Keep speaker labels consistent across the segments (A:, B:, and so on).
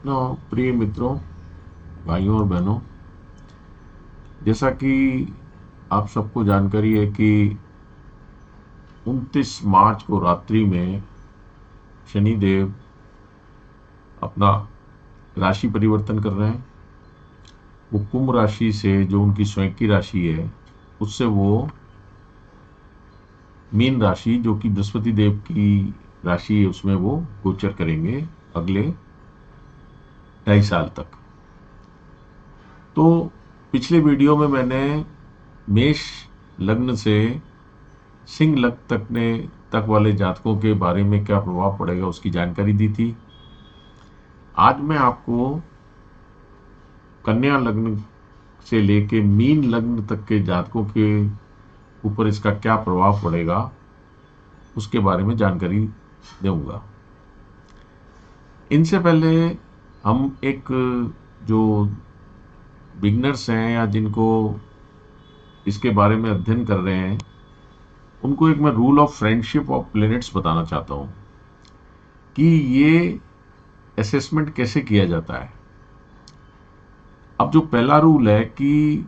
A: No प्रिय मित्रों, भाइयों और बहनों, जैसा कि आप सबको जानकारी है कि 29 मार्च को रात्रि में शनिदेव अपना राशि परिवर्तन कर रहे हैं। वो कुंभ राशि से, जो उनकी स्वयं की राशि है, उससे वो मीन राशि, जो कि बृहस्पति देव की राशि है, उसमें वो गोचर करेंगे अगले 2.5 साल तक। तो पिछले वीडियो में मैंने मेष लग्न से सिंह लग्न तक वाले जातकों के बारे में क्या प्रभाव पड़ेगा उसकी जानकारी दी थी। आज मैं आपको कन्या लग्न से लेके मीन लग्न तक के जातकों के ऊपर इसका क्या प्रभाव पड़ेगा उसके बारे में जानकारी दूंगा। इनसे पहले हम एक जो बिगनर्स हैं या जिनको इसके बारे में अध्ययन कर रहे हैं, उनको एक मैं rule of friendship of planets बताना चाहता हूं कि ये असेसमेंट कैसे किया जाता है। अब जो पहला रूल है कि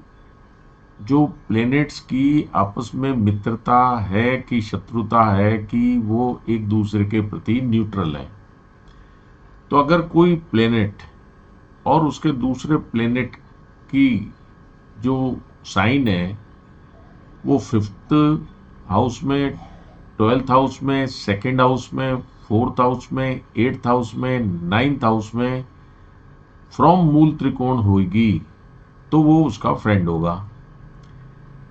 A: जो प्लैनेट्स की आपस में मित्रता है कि शत्रुता है कि वो एक दूसरे के प्रति न्यूट्रल है। तो अगर कोई प्लैनेट और उसके दूसरे प्लैनेट की जो साइन है वो 5th हाउस में, 12th हाउस में, 2nd हाउस में, 4th हाउस में, 8th हाउस में, 9th हाउस में फ्रॉम मूल त्रिकोण होगी तो वो उसका फ्रेंड होगा।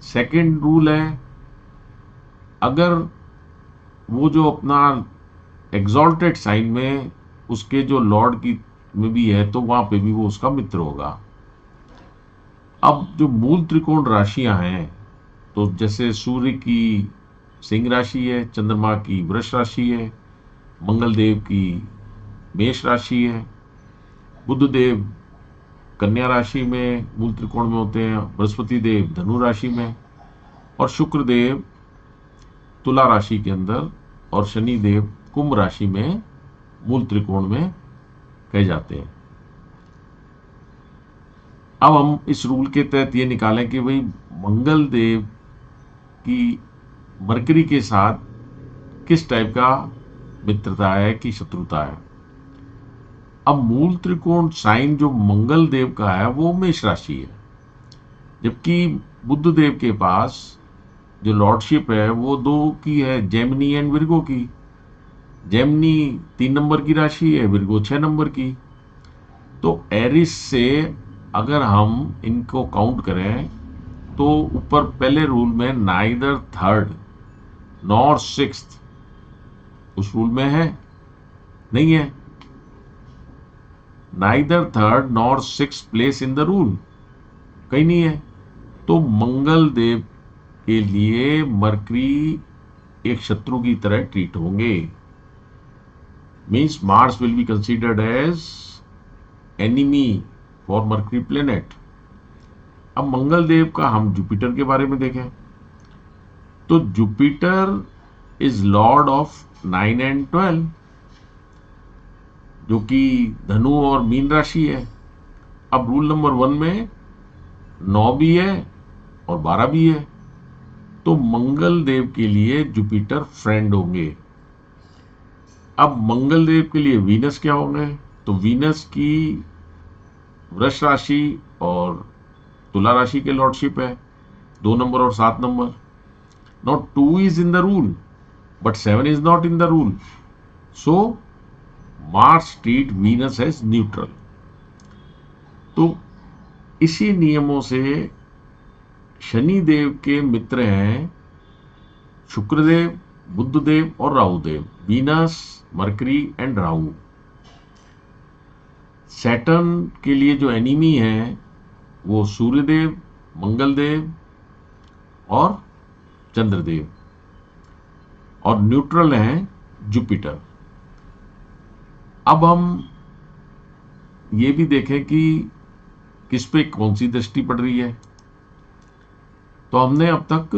A: सेकंड रूल है, अगर वो जो अपना एग्जॉल्टेड साइन में उसके जो लॉर्ड की में भी है तो वहां पे भी वो उसका मित्र होगा। अब जो मूल त्रिकोण राशियां हैं, तो जैसे सूर्य की सिंह राशि है, चंद्रमा की वृष राशि है, मंगल देव की मेष राशि है, बुध देव कन्या राशि में मूल त्रिकोण में होते हैं, बृहस्पति देव धनु राशि में, और शुक्र देव तुला राशि के अंदर, और शनि देव कुंभ राशि में मूल त्रिकोण में कहे जाते हैं। अब हम इस रूल के तहत ये निकालें कि भाई मंगल देव की मरकरी के साथ किस टाइप का मित्रता है कि शत्रुता है। अब मूल त्रिकोण साइन जो मंगल देव का है वो मेष राशि है, जबकि बुध देव के पास जो लॉर्डशिप है वो दो की है, जेमिनी एंड विर्गो की। जेमिनी 3 नंबर की राशि है, विर्गो 6 नंबर की। तो एरिस से अगर हम इनको काउंट करें तो ऊपर पहले रूल में नाइदर थर्ड नॉर सिक्स्थ उस रूल में है, नहीं है। Neither third nor six place in the rule, कहीं नहीं है। तो मंगल देव के लिए मरकरी एक शत्रु की तरह ट्रीट होंगे। Means Mars will be considered as enemy for Mercury planet. अब मंगल देव का हम जुपिटर के बारे में देखें तो Jupiter is Lord of 9 and 12, जो कि धनु और मीन राशि है। अब रूल नंबर 1 में 9 भी है और 12 भी है, तो मंगल देव के लिए जुपिटर फ्रेंड होंगे। अब मंगल देव के लिए वीनस क्या होंगे, तो वीनस की वृष राशि और तुला राशि के लॉर्डशिप है, 2 नंबर और 7 नंबर। Now 2 is in the rule but 7 is not in the rule, so Mars treat Venus as neutral. तो इसी नियमों से शनि देव के मित्र हैं शुक्रदेव, बुधदेव और Rahudev, Venus, mercury and Rahu. Saturn के लिए जो एनिमी है वो सूर्यदेव, मंगलदेव और चंद्रदेव, और न्यूट्रल हैं जुपिटर। अब हम ये भी देखें कि किस पे कौन सी दृष्टि पड़ रही है। तो हमने अब तक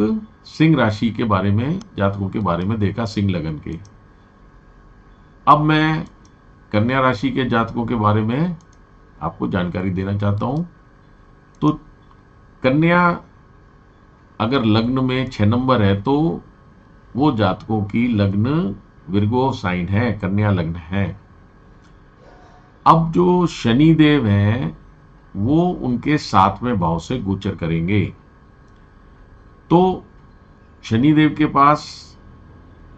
A: सिंह राशि के बारे में, जातकों के बारे में देखा, सिंह लगन के। अब मैं कन्या राशि के जातकों के बारे में आपको जानकारी देना चाहता हूं। तो कन्या अगर लग्न में 6 नंबर है तो वो जातकों की लग्न विर्गो साइन है, कन्या लग्न है। अब जो शनि देव हैं वो उनके 7वें भाव से गोचर करेंगे। तो शनि देव के पास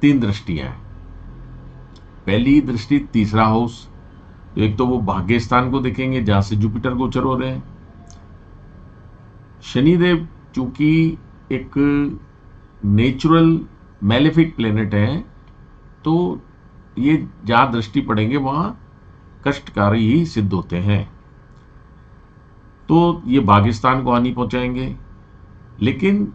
A: 3 दृष्टियां हैं। पहली दृष्टि तीसरा हाउस, तो एक तो वो भाग्य स्थान को देखेंगे जहां से जुपिटर गोचर हो रहे हैं। शनिदेव चूंकि एक नेचुरल मैलेफिक प्लेनेट है, तो ये जहां दृष्टि पड़ेंगे वहां कष्टकारी ही सिद्ध होते हैं। तो ये भाग्यस्थान को हानि पहुंचाएंगे। लेकिन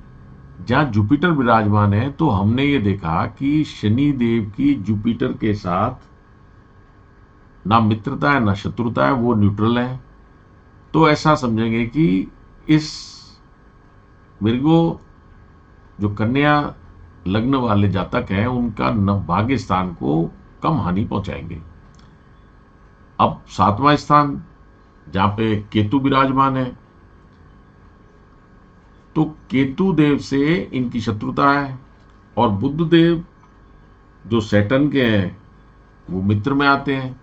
A: जहां जुपिटर विराजमान है तो हमने ये देखा कि शनि देव की जुपिटर के साथ ना मित्रता है ना शत्रुता है, वो न्यूट्रल है। तो ऐसा समझेंगे कि इस विर्गो जो कन्या लग्न वाले जातक हैं उनका भाग्य स्थान को कम हानि पहुंचाएंगे। अब 7वां स्थान जहां पे केतु विराजमान है, तो केतु देव से इनकी शत्रुता है। और बुध देव जो सैटर्न के हैं वो मित्र में आते हैं।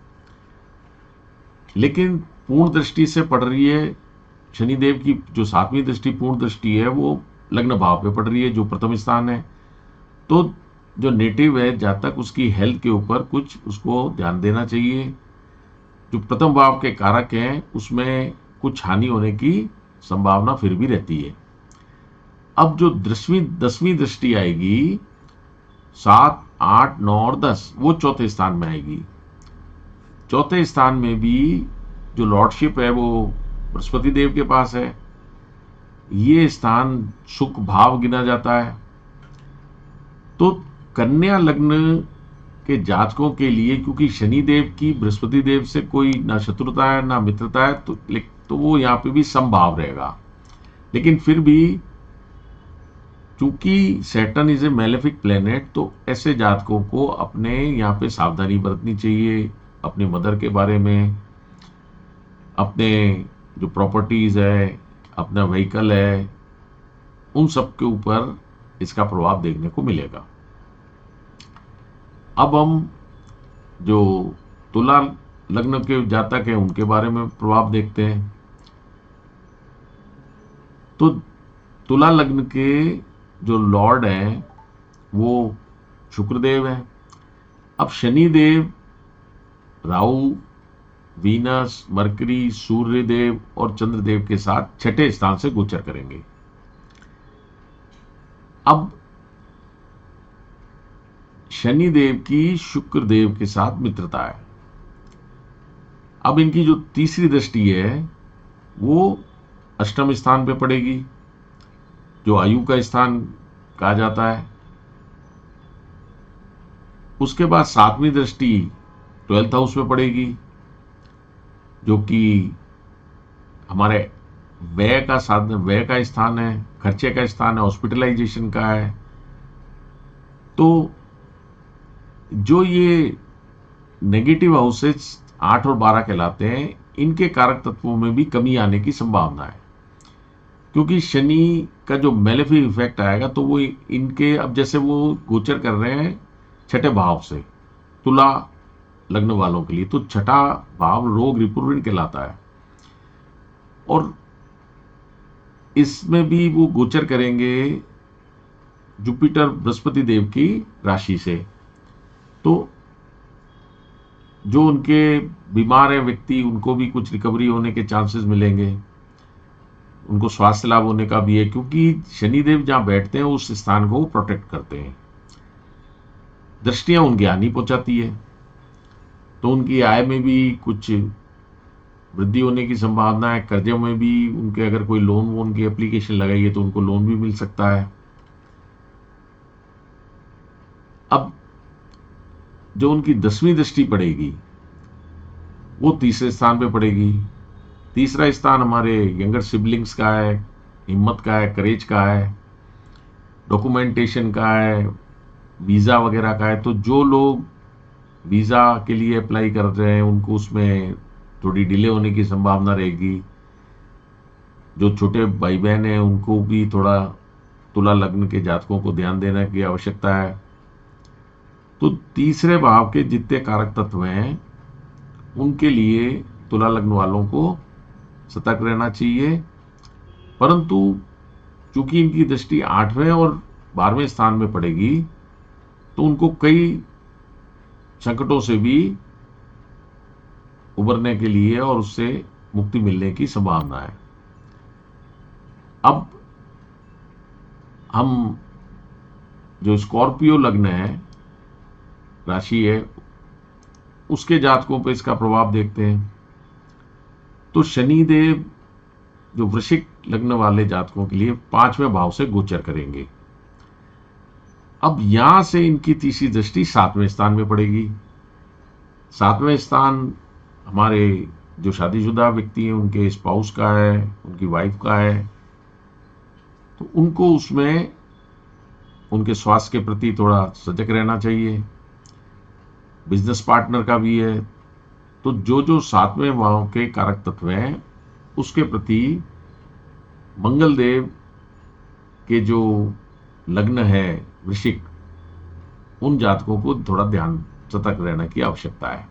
A: लेकिन पूर्ण दृष्टि से पड़ रही है शनिदेव की, जो 7वीं दृष्टि पूर्ण दृष्टि है वो लग्न भाव पे पड़ रही है जो प्रथम स्थान है। तो जो नेटिव है जातक, उसकी हेल्थ के ऊपर कुछ उसको ध्यान देना चाहिए। जो प्रथम भाव के कारक हैं उसमें कुछ हानि होने की संभावना फिर भी रहती है। अब जो 10वीं दृष्टि आएगी 7, 8, 9 और 10, वो चौथे स्थान में आएगी। चौथे स्थान में भी जो लॉर्डशिप है वो बृहस्पति देव के पास है। ये स्थान सुख भाव गिना जाता है। तो कन्या लग्न के जातकों के लिए, क्योंकि शनि देव की बृहस्पति देव से कोई ना शत्रुता है ना मित्रता है, तो वो यहाँ पे भी समभाव रहेगा। लेकिन फिर भी चूंकि Saturn is a malefic planet, तो ऐसे जातकों को अपने यहाँ पे सावधानी बरतनी चाहिए। अपने मदर के बारे में, अपने जो प्रॉपर्टीज है, अपना व्हीकल है, उन सब के ऊपर इसका प्रभाव देखने को मिलेगा। अब हम जो तुला लग्न के जातक हैं उनके बारे में प्रभाव देखते हैं। तो तुला लग्न के जो लॉर्ड हैं वो शुक्रदेव हैं। अब शनि देव राहु, वीनस, मरकरी, सूर्यदेव और चंद्रदेव के साथ 6ठे स्थान से गोचर करेंगे। अब शनि देव की शुक्र देव के साथ मित्रता है। अब इनकी जो तीसरी दृष्टि है वो अष्टम स्थान पे पड़ेगी, जो आयु का स्थान कहा जाता है। उसके बाद 7वीं दृष्टि 12th हाउस में पड़ेगी, जो कि हमारे व्यय का साधन, व्यय का स्थान है, खर्चे का स्थान है, हॉस्पिटलाइजेशन का है। तो जो ये नेगेटिव हाउसेस 8 और 12 कहलाते हैं, इनके कारक तत्वों में भी कमी आने की संभावना है। क्योंकि शनि का जो मेलेफिक इफेक्ट आएगा तो वो इनके, अब जैसे वो गोचर कर रहे हैं 6ठे भाव से तुला लग्न वालों के लिए, तो 6ठा भाव रोग रिपुण कहलाता है। और इसमें भी वो गोचर करेंगे जुपिटर बृहस्पति देव की राशि से। तो जो उनके बीमार है व्यक्ति, उनको भी कुछ रिकवरी होने के चांसेस मिलेंगे, उनको स्वास्थ्य लाभ होने का भी है, क्योंकि शनिदेव जहां बैठते हैं उस स्थान को वो प्रोटेक्ट करते हैं। दृष्टियां उनकी हानि पहुंचाती है, तो उनकी आय में भी कुछ वृद्धि होने की संभावना है। कर्जे में भी उनके अगर कोई लोन वोन की एप्लीकेशन लगाई है तो उनको लोन भी मिल सकता है। अब जो उनकी 10वीं दृष्टि पड़ेगी वो तीसरे स्थान पे पड़ेगी। तीसरा स्थान हमारे यंगर सिबलिंग्स का है, हिम्मत का है, करेज का है, डॉक्यूमेंटेशन का है, वीज़ा वगैरह का है। तो जो लोग वीज़ा के लिए अप्लाई कर रहे हैं उनको उसमें थोड़ी डिले होने की संभावना रहेगी। जो छोटे भाई बहन हैं उनको भी थोड़ा तुला लग्न के जातकों को ध्यान देने की आवश्यकता है। तो तीसरे भाव के जितने कारक तत्व हैं उनके लिए तुला लग्न वालों को सतर्क रहना चाहिए। परंतु चूंकि इनकी दृष्टि 8वें और 12वें स्थान में पड़ेगी तो उनको कई संकटों से भी उबरने के लिए और उससे मुक्ति मिलने की संभावना है। अब हम जो स्कॉर्पियो लग्न है, राशि है, उसके जातकों पर इसका प्रभाव देखते हैं। तो शनिदेव जो वृश्चिक लग्न वाले जातकों के लिए 5वें भाव से गोचर करेंगे। अब यहां से इनकी तीसरी दृष्टि 7वें स्थान में पड़ेगी। 7वें स्थान हमारे जो शादीशुदा व्यक्ति हैं उनके स्पाउस का है, उनकी वाइफ का है। तो उनको उसमें उनके स्वास्थ्य के प्रति थोड़ा सजग रहना चाहिए। बिजनेस पार्टनर का भी है। तो जो जो 7वें भाव के कारक तत्व हैं उसके प्रति मंगल देव के जो लग्न है वृश्चिक, उन जातकों को थोड़ा ध्यान सतर्क रहने की आवश्यकता है।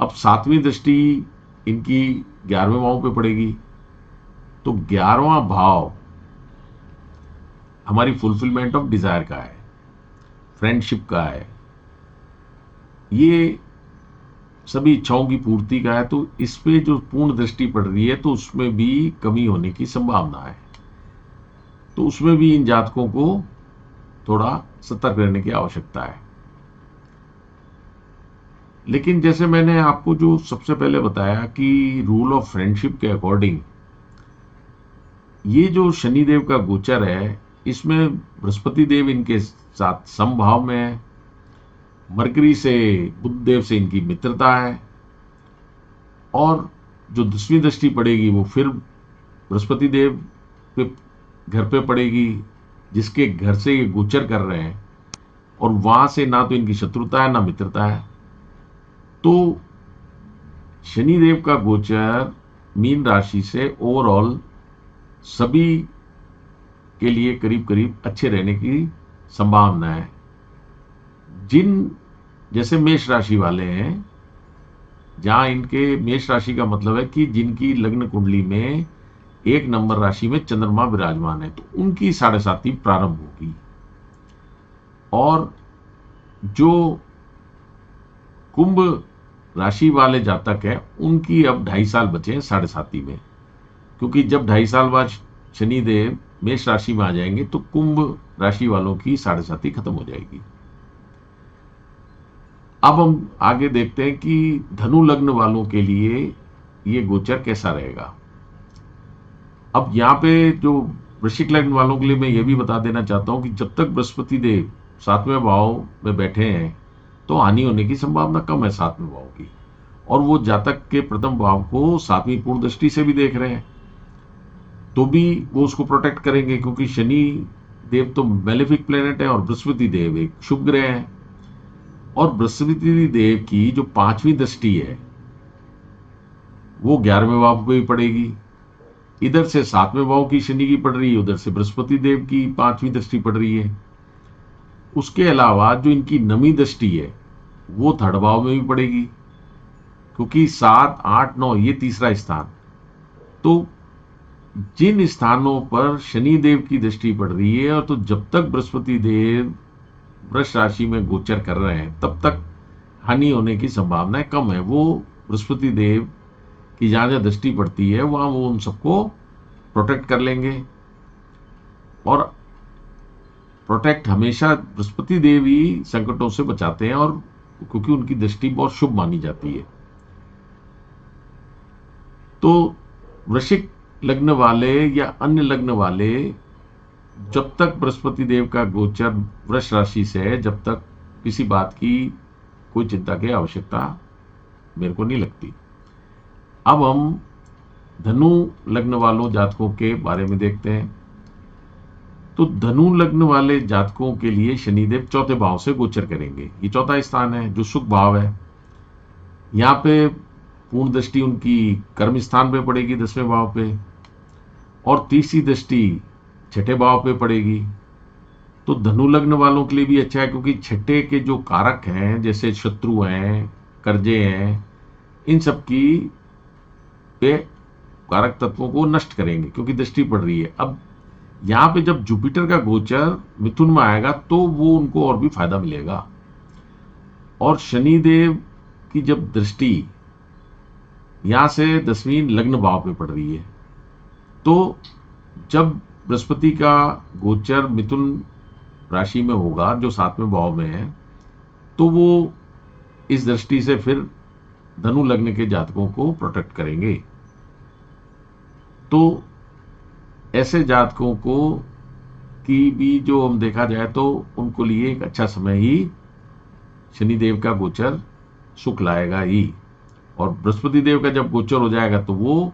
A: अब 7वीं दृष्टि इनकी 11वें भाव पे पड़ेगी। तो 11वां भाव हमारी फुलफिलमेंट ऑफ डिजायर का है, फ्रेंडशिप का है, ये सभी इच्छाओं की पूर्ति का है। तो इस पे जो पूर्ण दृष्टि पड़ रही है तो उसमें भी कमी होने की संभावना है। तो उसमें भी इन जातकों को थोड़ा सतर्क रहने की आवश्यकता है। लेकिन जैसे मैंने आपको जो सबसे पहले बताया कि रूल ऑफ फ्रेंडशिप के अकॉर्डिंग ये जो शनिदेव का गोचर है इसमें बृहस्पति देव इनके साथ समभाव में है, मरकरी से बुध देव से इनकी मित्रता है, और जो 10वीं दृष्टि पड़ेगी वो फिर बृहस्पति देव पे घर पे पड़ेगी जिसके घर से ये गोचर कर रहे हैं, और वहां से ना तो इनकी शत्रुता है ना मित्रता है। तो शनिदेव का गोचर मीन राशि से ओवरऑल सभी के लिए करीब करीब अच्छे रहने की संभावना है। जिन जैसे मेष राशि वाले हैं, जहां इनके मेष राशि का मतलब है कि जिनकी लग्न कुंडली में 1 नंबर राशि में चंद्रमा विराजमान है, तो उनकी 7.5 प्रारंभ होगी। और जो कुंभ राशि वाले जातक हैं उनकी अब 2.5 साल बचे हैं 7.5 में, क्योंकि जब 2.5 साल बाद शनिदेव मेष राशि में आ जाएंगे तो कुंभ राशि वालों की 7.5 खत्म हो जाएगी। अब हम आगे देखते हैं कि धनु लग्न वालों के लिए ये गोचर कैसा रहेगा। अब यहां पे जो वृश्चिक लग्न वालों के लिए मैं ये भी बता देना चाहता हूं कि जब तक बृहस्पति देव 7वें भाव में बैठे हैं तो हानि होने की संभावना कम है 7वें भाव की, और वो जातक के प्रथम भाव को 7वीं पूर्ण दृष्टि से भी देख रहे हैं तो भी वो उसको प्रोटेक्ट करेंगे, क्योंकि शनि देव तो मेलेफिक प्लेनेट है और बृहस्पति देव एक शुभ ग्रह है। और बृहस्पति देव की जो 5वीं दृष्टि है वो 11वें भाव पे भी पड़ेगी। इधर से 7वें भाव की शनि की पड़ रही है, उधर से बृहस्पति देव की 5वीं दृष्टि पड़ रही है। उसके अलावा जो इनकी 9वीं दृष्टि है वो 3rd भाव में भी पड़ेगी, क्योंकि 7, 8, 9 ये तीसरा स्थान। तो जिन स्थानों पर शनि देव की दृष्टि पड़ रही है, और तो जब तक बृहस्पति देव वृष राशि में गोचर कर रहे हैं तब तक हानि होने की संभावना कम है। वो बृहस्पति देव की जहां जहां दृष्टि पड़ती है वहां वो उन सबको प्रोटेक्ट कर लेंगे। और प्रोटेक्ट हमेशा बृहस्पति देव ही संकटों से बचाते हैं, और क्योंकि उनकी दृष्टि बहुत शुभ मानी जाती है। तो वृश्चिक लग्न वाले या अन्य लग्न वाले जब तक बृहस्पति देव का गोचर वृष राशि से है, जब तक किसी बात की कोई चिंता की आवश्यकता मेरे को नहीं लगती। अब हम धनु लग्न वालों जातकों के बारे में देखते हैं। तो धनु लग्न वाले जातकों के लिए शनिदेव चौथे भाव से गोचर करेंगे। ये चौथा स्थान है जो सुख भाव है। यहाँ पे पूर्ण दृष्टि उनकी कर्म स्थान पे पड़ेगी 10वें भाव पे, और तीसरी दृष्टि छठे भाव पे पड़ेगी। तो धनु लग्न वालों के लिए भी अच्छा है, क्योंकि छठे के जो कारक हैं जैसे शत्रु हैं, कर्जे हैं, इन सब की पे कारक तत्वों को नष्ट करेंगे क्योंकि दृष्टि पड़ रही है। अब यहाँ पे जब जुपिटर का गोचर मिथुन में आएगा तो वो उनको और भी फायदा मिलेगा। और शनिदेव की जब दृष्टि यहां से 10वीं लग्न भाव पे पड़ रही है, तो जब बृहस्पति का गोचर मिथुन राशि में होगा जो 7वें भाव में है, तो वो इस दृष्टि से फिर धनु लग्न के जातकों को प्रोटेक्ट करेंगे। तो ऐसे जातकों को की भी जो हम देखा जाए तो उनको लिए एक अच्छा समय ही शनिदेव का गोचर सुख लाएगा ही। और बृहस्पति देव का जब गोचर हो जाएगा तो वो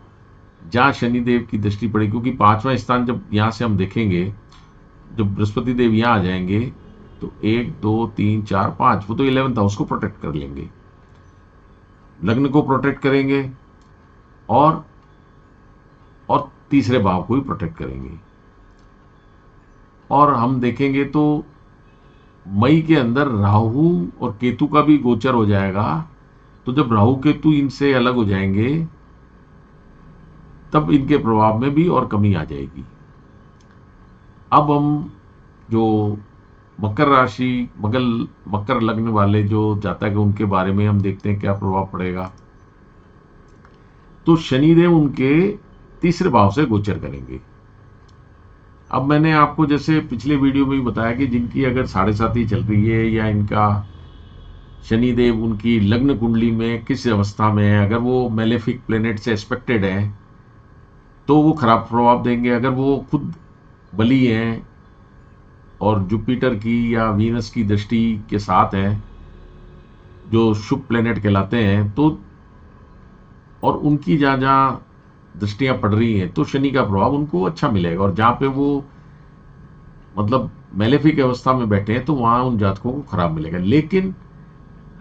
A: जहां शनिदेव की दृष्टि पड़ेगी, क्योंकि 5वां स्थान जब यहां से हम देखेंगे, जब बृहस्पति देव यहां आ जाएंगे तो 1 2 3 4 5 वो तो 11th हाउस को प्रोटेक्ट कर लेंगे, लग्न को प्रोटेक्ट करेंगे और तीसरे भाव को भी प्रोटेक्ट करेंगे। और हम देखेंगे तो मई के अंदर राहु और केतु का भी गोचर हो जाएगा। तो जब राहु केतु इनसे अलग हो जाएंगे तब इनके प्रभाव में भी और कमी आ जाएगी। अब हम जो मकर राशि मकर लग्न वाले जो जातक हैं उनके बारे में हम देखते हैं क्या प्रभाव पड़ेगा। तो शनिदेव उनके तीसरे भाव से गोचर करेंगे। अब मैंने आपको जैसे पिछले वीडियो में भी बताया कि जिनकी अगर 7.5 चल रही है या इनका शनिदेव उनकी लग्न कुंडली में किस अवस्था में है, अगर वो मेलेफिक प्लेनेट से एस्पेक्टेड है तो वो खराब प्रभाव देंगे। अगर वो खुद बली हैं और जुपिटर की या वीनस की दृष्टि के साथ हैं जो शुभ प्लेनेट कहलाते हैं, तो और उनकी जहाँ जहाँ दृष्टियां पड़ रही हैं तो शनि का प्रभाव उनको अच्छा मिलेगा। और जहाँ पे वो मतलब मेलेफिक अवस्था में बैठे हैं तो वहां उन जातकों को खराब मिलेगा। लेकिन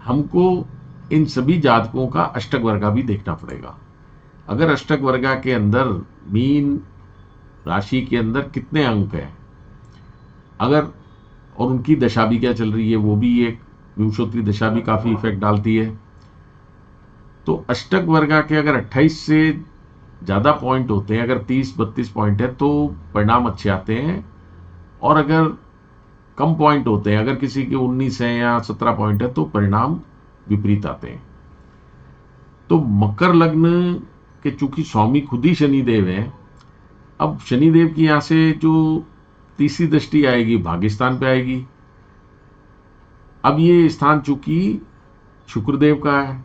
A: हमको इन सभी जातकों का अष्टक वर्गा भी देखना पड़ेगा। अगर अष्टक वर्गा के अंदर मीन राशि के अंदर कितने अंक हैं, अगर और उनकी दशा भी क्या चल रही है, वो भी एक विंशोत्तरी दशा भी काफी इफेक्ट डालती है। तो अष्टक वर्गा के अगर 28 से ज्यादा पॉइंट होते हैं, अगर 30-32 पॉइंट है तो परिणाम अच्छे आते हैं। और अगर कम पॉइंट होते हैं, अगर किसी के 19 है या 17 पॉइंट है तो परिणाम विपरीत आते हैं। तो मकर लग्न के चूंकि स्वामी खुद ही शनिदेव है, अब शनिदेव की यहां से जो तीसरी दृष्टि आएगी भाग्यस्थान पे आएगी। अब ये स्थान चूंकि शुक्रदेव का है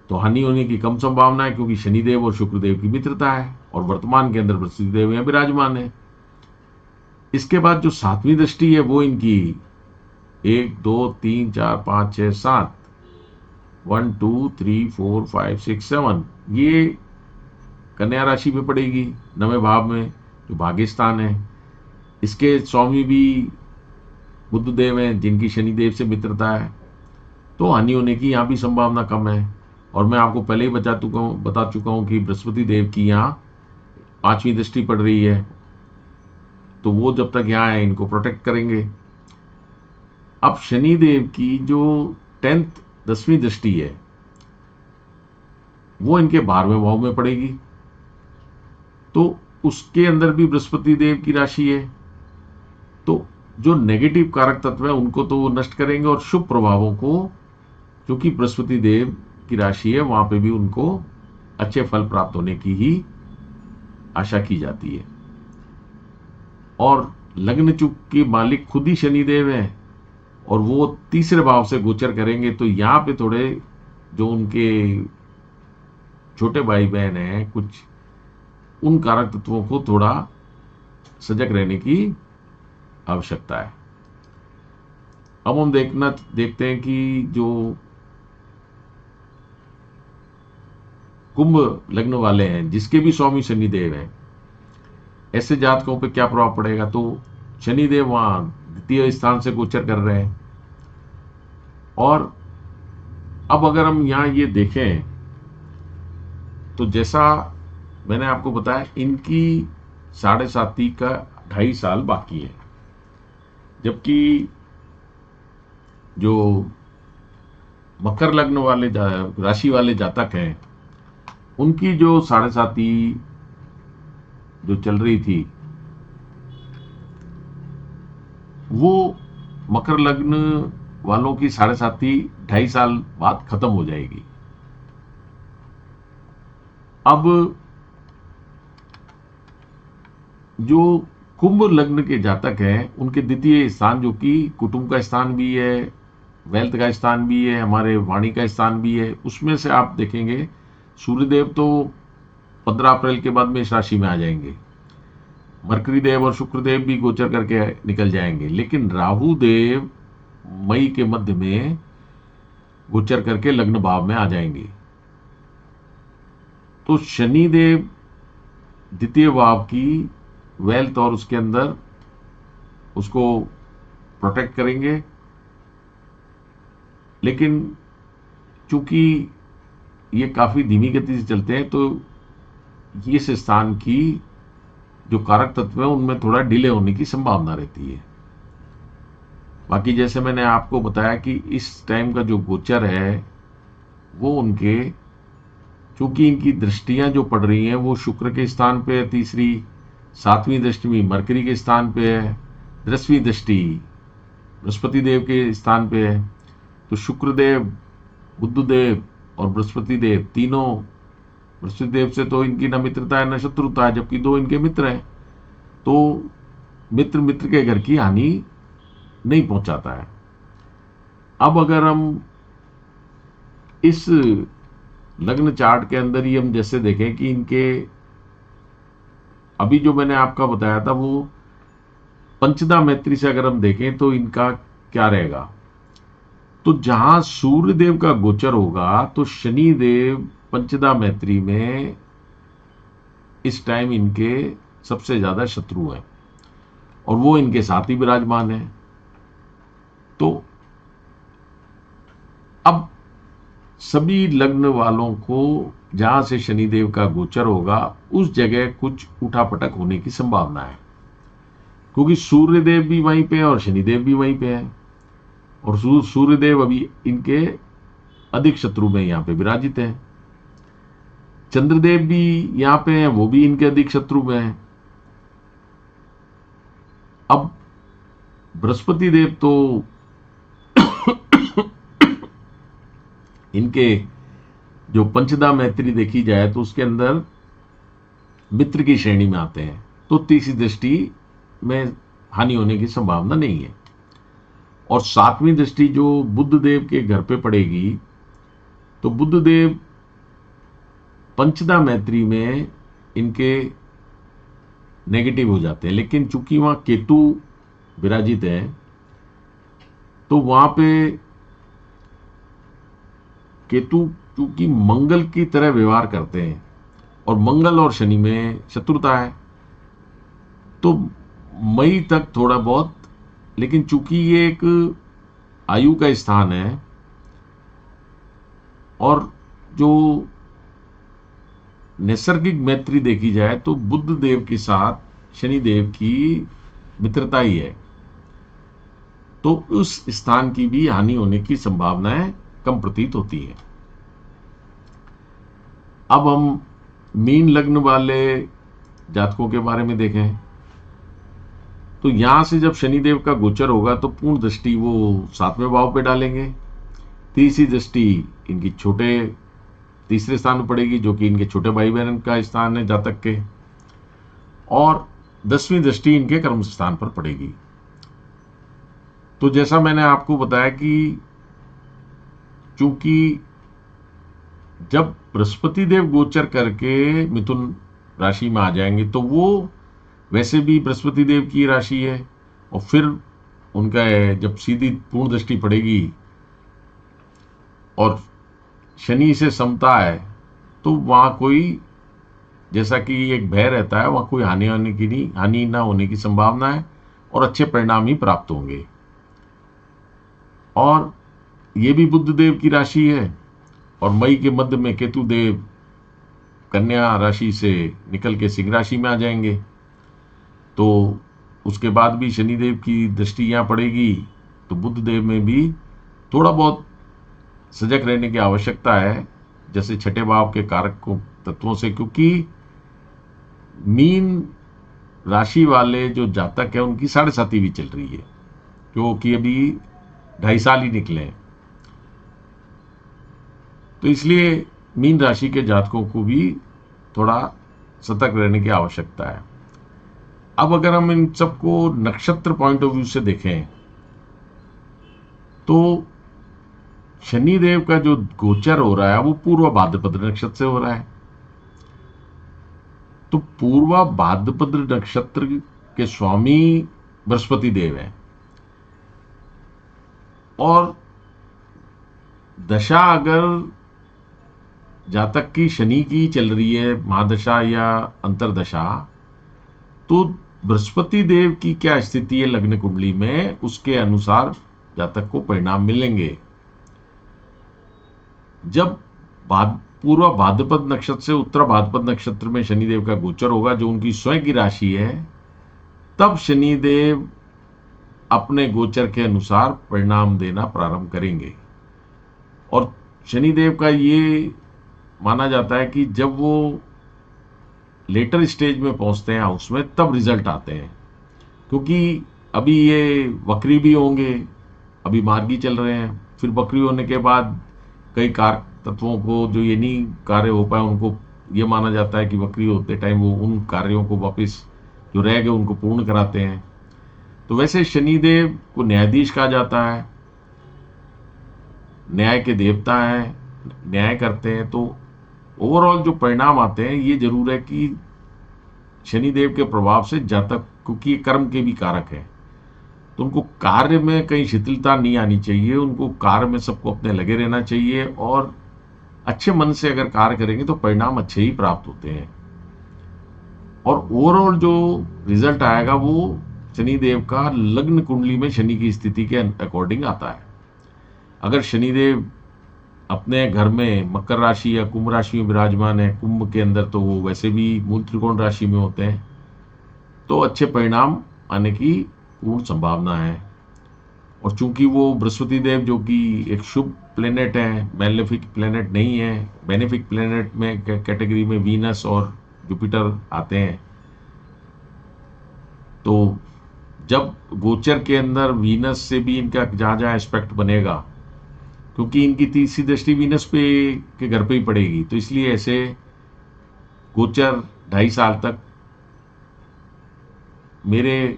A: तो हानि होने की कम संभावना है, क्योंकि शनिदेव और शुक्रदेव की मित्रता है और वर्तमान के अंदर बृहस्पति देव यहां विराजमान है। इसके बाद जो 7वीं दृष्टि है वो इनकी 1 2 3 4 5 6 7 1 2 3 4 5 6 7 ये कन्या राशि पे पड़ेगी 9वें भाव में जो भाग्यस्थान है। इसके स्वामी भी बुध देव हैं जिनकी शनिदेव से मित्रता है, तो हानि होने की यहाँ भी संभावना कम है। और मैं आपको पहले ही बता चुका हूं कि बृहस्पति देव की यहाँ 5वीं दृष्टि पड़ रही है, तो वो जब तक यहाँ है इनको प्रोटेक्ट करेंगे। अब शनिदेव की जो 10वीं दृष्टि है वो इनके 12वें भाव में पड़ेगी, तो उसके अंदर भी बृहस्पति देव की राशि है। तो जो नेगेटिव कारक तत्व है उनको तो वो नष्ट करेंगे और शुभ प्रभावों को, जो कि बृहस्पति देव की राशि है, वहां पे भी उनको अच्छे फल प्राप्त होने की ही आशा की जाती है। और लग्न चुक के मालिक खुद ही शनिदेव है और वो तीसरे भाव से गोचर करेंगे, तो यहाँ पे थोड़े जो उनके छोटे भाई बहन हैं कुछ उन कारक तत्वों को थोड़ा सजग रहने की आवश्यकता है। अब हम देखते हैं कि जो कुंभ लग्न वाले हैं जिसके भी स्वामी शनिदेव हैं, ऐसे जातकों पे क्या प्रभाव पड़ेगा। तो शनिदेव वहां द्वितीय स्थान से गोचर कर रहे हैं। और अब अगर हम यहां ये देखें तो जैसा मैंने आपको बताया, इनकी साढ़े साती का 2.5 साल बाकी है, जबकि जो मकर लग्न वाले राशि वाले जातक हैं, उनकी जो साढ़े साती जो चल रही थी, वो मकर लग्न वालों की साढ़े साती 2.5 साल बाद खत्म हो जाएगी। अब जो कुंभ लग्न के जातक हैं, उनके द्वितीय स्थान जो कि कुटुंब का स्थान भी है, वेल्थ का स्थान भी है, हमारे वाणी का स्थान भी है, उसमें से आप देखेंगे सूर्यदेव तो 15 अप्रैल के बाद मेष राशि में आ जाएंगे, मरकरी देव और शुक्रदेव भी गोचर करके निकल जाएंगे, लेकिन राहु देव मई के मध्य में गोचर करके लग्न भाव में आ जाएंगे। तो शनि देव द्वितीय भाव की वेल्थ और उसके अंदर उसको प्रोटेक्ट करेंगे, लेकिन चूंकि ये काफी धीमी गति से चलते हैं, तो इस स्थान की जो कारक तत्व है उनमें थोड़ा डिले होने की संभावना रहती है। बाकी जैसे मैंने आपको बताया कि इस टाइम का जो गोचर है वो उनके, चूंकि इनकी दृष्टियां जो पड़ रही हैं वो शुक्र के स्थान पे है, तीसरी 7वीं दृष्टि भी मरकरी के स्थान पे है, 10वीं दृष्टि बृहस्पति देव के स्थान पे है। तो शुक्रदेव, बुधदेव और बृहस्पति देव तीनों, बृहस्पति देव से तो इनकी न मित्रता है न शत्रुता है, जबकि 2 इनके मित्र हैं, तो मित्र मित्र के घर की हानि नहीं पहुंचाता है। अब अगर हम इस लग्न चार्ट के अंदर ही हम जैसे देखें कि इनके अभी जो मैंने आपका बताया था वो पंचदा मैत्री से अगर हम देखें तो इनका क्या रहेगा, तो जहां सूर्य देव का गोचर होगा तो शनि देव पंचदा मैत्री में इस टाइम इनके सबसे ज्यादा शत्रु हैं और वो इनके साथ ही विराजमान है। तो अब सभी लग्न वालों को जहां से शनिदेव का गोचर होगा उस जगह कुछ उठापटक होने की संभावना है, क्योंकि सूर्यदेव भी वहीं पे है और शनिदेव भी वहीं पे है, और सूर्यदेव अभी इनके अधिक शत्रु में यहां पे विराजित है। चंद्रदेव भी यहां पे है, वो भी इनके अधिक शत्रु में है। अब बृहस्पति देव तो इनके जो पंचदा मैत्री देखी जाए तो उसके अंदर मित्र की श्रेणी में आते हैं, तो तीसरी दृष्टि में हानि होने की संभावना नहीं है। और 7वीं दृष्टि जो बुध देव के घर पे पड़ेगी, तो बुध देव पंचदा मैत्री में इनके नेगेटिव हो जाते हैं, लेकिन चूंकि वहां केतु विराजित है तो वहां पे केतु चूंकि मंगल की तरह व्यवहार करते हैं और मंगल और शनि में शत्रुता है, तो मई तक थोड़ा बहुत, लेकिन चूंकि ये एक आयु का स्थान है और जो नैसर्गिक मैत्री देखी जाए तो बुध देव के साथ शनि देव की मित्रता ही है, तो उस स्थान की भी हानि होने की संभावनाएं कम प्रतीत होती है। अब हम मीन लग्न वाले जातकों के बारे में देखें तो यहां से जब शनिदेव का गोचर होगा तो पूर्ण दृष्टि वो 7वें भाव पे डालेंगे, तीसरी दृष्टि इनकी तीसरे स्थान पर पड़ेगी जो कि इनके छोटे भाई बहन का स्थान है जातक के, और 10वीं दृष्टि इनके कर्म स्थान पर पड़ेगी। तो जैसा मैंने आपको बताया कि चूंकि जब बृहस्पति देव गोचर करके मिथुन राशि में आ जाएंगे तो वो वैसे भी बृहस्पति देव की राशि है, और फिर उनका जब सीधी पूर्ण दृष्टि पड़ेगी और शनि से समता है तो वहां कोई, जैसा कि एक भय रहता है, वहां कोई हानि ना होने की संभावना है, और अच्छे परिणाम ही प्राप्त होंगे। और ये भी बुध देव की राशि है, और मई के मध्य में केतु देव कन्या राशि से निकल के सिंह राशि में आ जाएंगे। तो उसके बाद भी शनिदेव की दृष्टि यहाँ पड़ेगी, तो बुध देव में भी थोड़ा बहुत सजग रहने की आवश्यकता है, जैसे छठे भाव के कारक को तत्वों से, क्योंकि मीन राशि वाले जो जातक है उनकी 7.5वीं चल रही है, क्योंकि अभी 2.5 साल ही निकले हैं। तो इसलिए मीन राशि के जातकों को भी थोड़ा सतर्क रहने की आवश्यकता है। अब अगर हम इन सबको नक्षत्र पॉइंट ऑफ व्यू से देखें, तो शनिदेव का जो गोचर हो रहा है वो पूर्व भाद्रपद नक्षत्र से हो रहा है। तो पूर्व भाद्रपद नक्षत्र के स्वामी बृहस्पति देव हैं, और दशा अगर जातक की शनि की चल रही है, महादशा या अंतरदशा, तो बृहस्पति देव की क्या स्थिति है लग्न कुंडली में, उसके अनुसार जातक को परिणाम मिलेंगे। जब पूर्व भाद्रपद नक्षत्र से उत्तर भाद्रपद नक्षत्र में शनिदेव का गोचर होगा, जो उनकी स्वयं की राशि है, तब शनिदेव अपने गोचर के अनुसार परिणाम देना प्रारंभ करेंगे। और शनिदेव का ये माना जाता है कि जब वो लेटर स्टेज में पहुंचते हैं हाउस में, तब रिजल्ट आते हैं, क्योंकि अभी ये वक्री भी होंगे, अभी मार्गी चल रहे हैं, फिर वक्री होने के बाद कई कारक तत्वों को जो ये नहीं कार्य हो पाए, उनको ये माना जाता है कि वक्री होते टाइम वो उन कार्यों को वापस जो रह गए उनको पूर्ण कराते हैं। तो वैसे शनिदेव को न्यायाधीश कहा जाता है, न्याय के देवता हैं, न्याय करते हैं। तो ओवरऑल जो परिणाम आते हैं, ये जरूर है कि शनिदेव के प्रभाव से जातक, क्योंकि ये कर्म के भी कारक है, तो उनको कार्य में कहीं शिथिलता नहीं आनी चाहिए, उनको कार्य में सबको अपने लगे रहना चाहिए, और अच्छे मन से अगर कार्य करेंगे तो परिणाम अच्छे ही प्राप्त होते हैं। और ओवरऑल जो रिजल्ट आएगा वो शनिदेव का लग्न कुंडली में शनि की स्थिति के अकॉर्डिंग आता है। अगर शनिदेव अपने घर में मकर राशि या कुंभ राशि में विराजमान है, कुंभ के अंदर, तो वो वैसे भी मूल त्रिकोण राशि में होते हैं, तो अच्छे परिणाम आने की पूर्ण संभावना है। और चूंकि वो बृहस्पति देव जो कि एक शुभ प्लेनेट है, मैलेफिक प्लेनेट नहीं है, बेनिफिक प्लेनेट में कैटेगरी में वीनस और जुपिटर आते हैं, तो जब गोचर के अंदर वीनस से भी इनका जहाँ जहाँ एस्पेक्ट बनेगा, क्योंकि इनकी तीसरी दृष्टि वीनस पे के घर पे ही पड़ेगी, तो इसलिए ऐसे गोचर 2.5 साल तक मेरे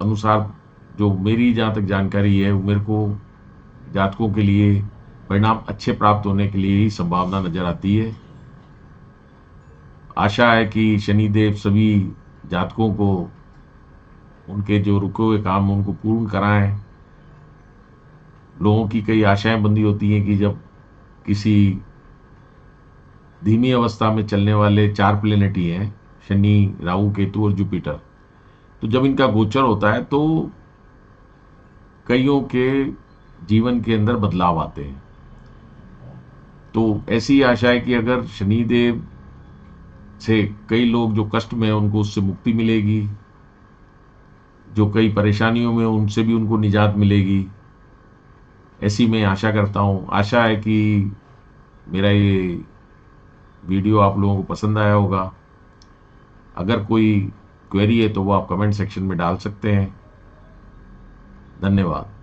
A: अनुसार, जो मेरी जहाँ तक जानकारी है, मेरे को जातकों के लिए परिणाम अच्छे प्राप्त होने के लिए ही संभावना नजर आती है। आशा है कि शनिदेव सभी जातकों को उनके जो रुके हुए काम उनको पूर्ण कराएं। लोगों की कई आशाएं बंधी होती हैं कि जब किसी धीमी अवस्था में चलने वाले 4 प्लेनेट ही हैं, शनि, राहु, केतु और जुपिटर, तो जब इनका गोचर होता है तो कईयों के जीवन के अंदर बदलाव आते हैं। तो ऐसी आशा है कि अगर शनिदेव से कई लोग जो कष्ट में हैं उनको उससे मुक्ति मिलेगी, जो कई परेशानियों में उनसे भी उनको निजात मिलेगी, ऐसी मैं आशा करता हूँ। आशा है कि मेरा ये वीडियो आप लोगों को पसंद आया होगा। अगर कोई क्वेरी है तो वो आप कमेंट सेक्शन में डाल सकते हैं। धन्यवाद।